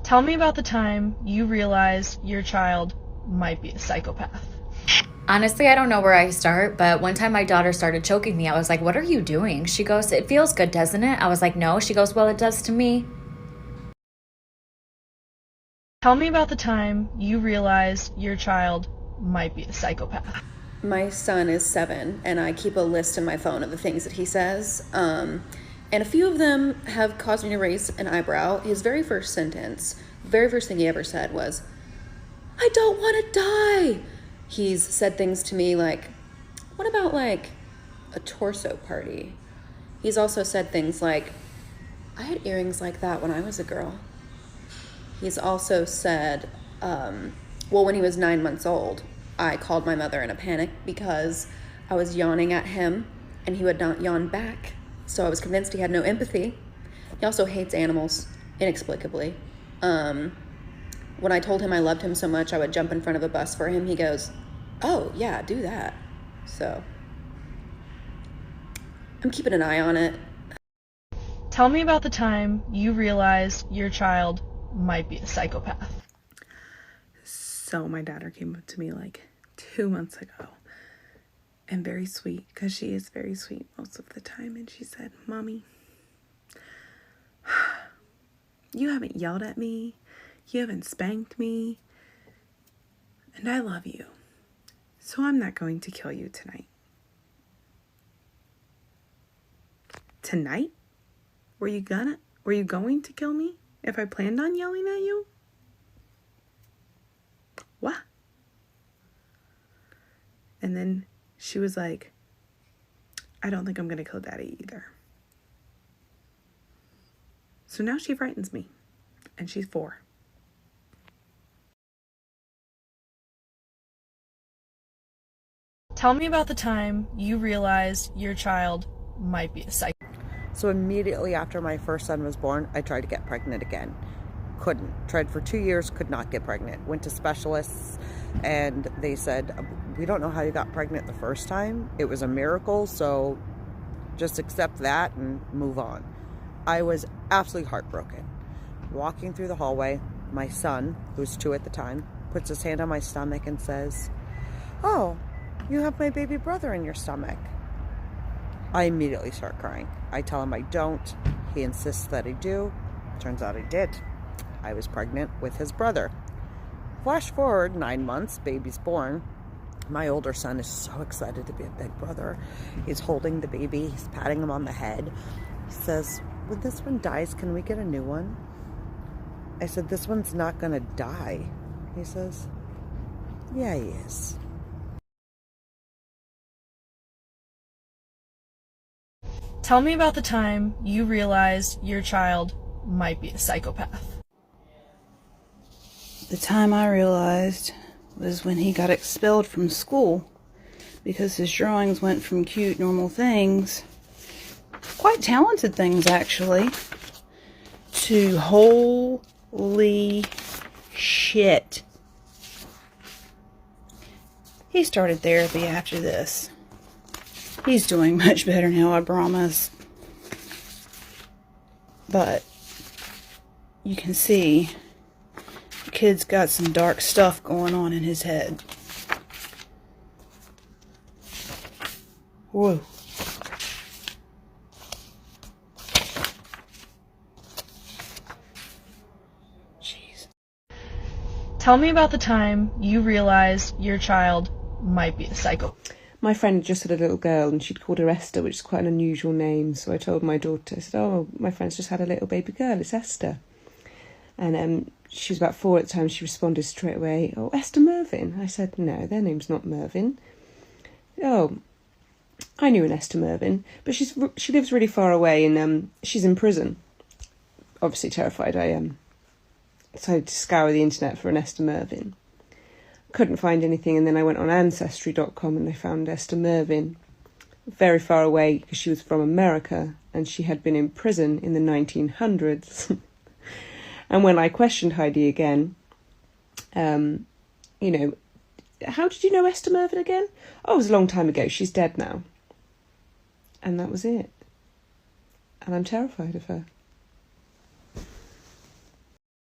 Tell me about the time you realized your child might be a psychopath. Honestly, I don't know where I start, but one time my daughter started choking me. I was like, "What are you doing?" She goes, "It feels good, doesn't it?" I was like, "No." She goes, "Well, it does to me." Tell me about the time you realized your child might be a psychopath. My son is 7, and I keep a list in my phone of the things that he says. And a few of them have caused me to raise an eyebrow. His very first sentence, the very first thing he ever said was, "I don't want to die." He's said things to me like, "What about like a torso party?" He's also said things like, "I had earrings like that when I was a girl." He's also said, when he was 9 months old, I called my mother in a panic because I was yawning at him and he would not yawn back. So I was convinced he had no empathy. He also hates animals, inexplicably. When I told him I loved him so much I would jump in front of a bus for him, he goes, "Oh, yeah, do that." So I'm keeping an eye on it. Tell me about the time you realized your child might be a psychopath. So my daughter came up to me like 2 months ago, and very sweet, because she is very sweet most of the time, and she said, "Mommy, you haven't yelled at me, you haven't spanked me, and I love you, so I'm not going to kill you tonight." Tonight? Were you going to kill me if I planned on yelling at you? What? And then she was like, "I don't think I'm going to kill Daddy either." So now she frightens me, and she's 4. Tell me about the time you realized your child might be a psychopath. So immediately after my first son was born, I tried to get pregnant again. Couldn't. Tried for 2 years, could not get pregnant. Went to specialists, and they said, "We don't know how you got pregnant the first time. It was a miracle, so just accept that and move on." I was absolutely heartbroken. Walking through the hallway, my son, who was 2 at the time, puts his hand on my stomach and says, "Oh, you have my baby brother in your stomach." I immediately start crying. I tell him I don't. He insists that I do. Turns out I did. I was pregnant with his brother. Flash forward 9 months, baby's born. My older son is so excited to be a big brother. He's holding the baby. He's patting him on the head. He says, "When this one dies, can we get a new one?" I said, "This one's not going to die." He says, "Yeah, he is." Tell me about the time you realized your child might be a psychopath. The time I realized was when he got expelled from school because his drawings went from cute, normal things, quite talented things actually, to holy shit. He started therapy after this. He's doing much better now, I promise. But you can see the kid's got some dark stuff going on in his head. Whoa. Jeez. Tell me about the time you realized your child might be a psychopath. My friend just had a little girl and she'd called her Esther, which is quite an unusual name. So I told my daughter, I said, "Oh, my friend's just had a little baby girl, it's Esther." And she was about 4 at the time. She responded straight away, "Oh, Esther Mervyn." I said, "No, their name's not Mervyn." "Oh, I knew an Esther Mervyn, but she lives really far away and she's in prison." Obviously terrified, I decided to scour the internet for an Esther Mervyn. Couldn't find anything, and then I went on Ancestry.com and I found Esther Mervyn, very far away because she was from America and she had been in prison in the 1900s. And when I questioned Heidi again, how did you know Esther Mervyn again? "Oh, it was a long time ago. She's dead now." And that was it. And I'm terrified of her.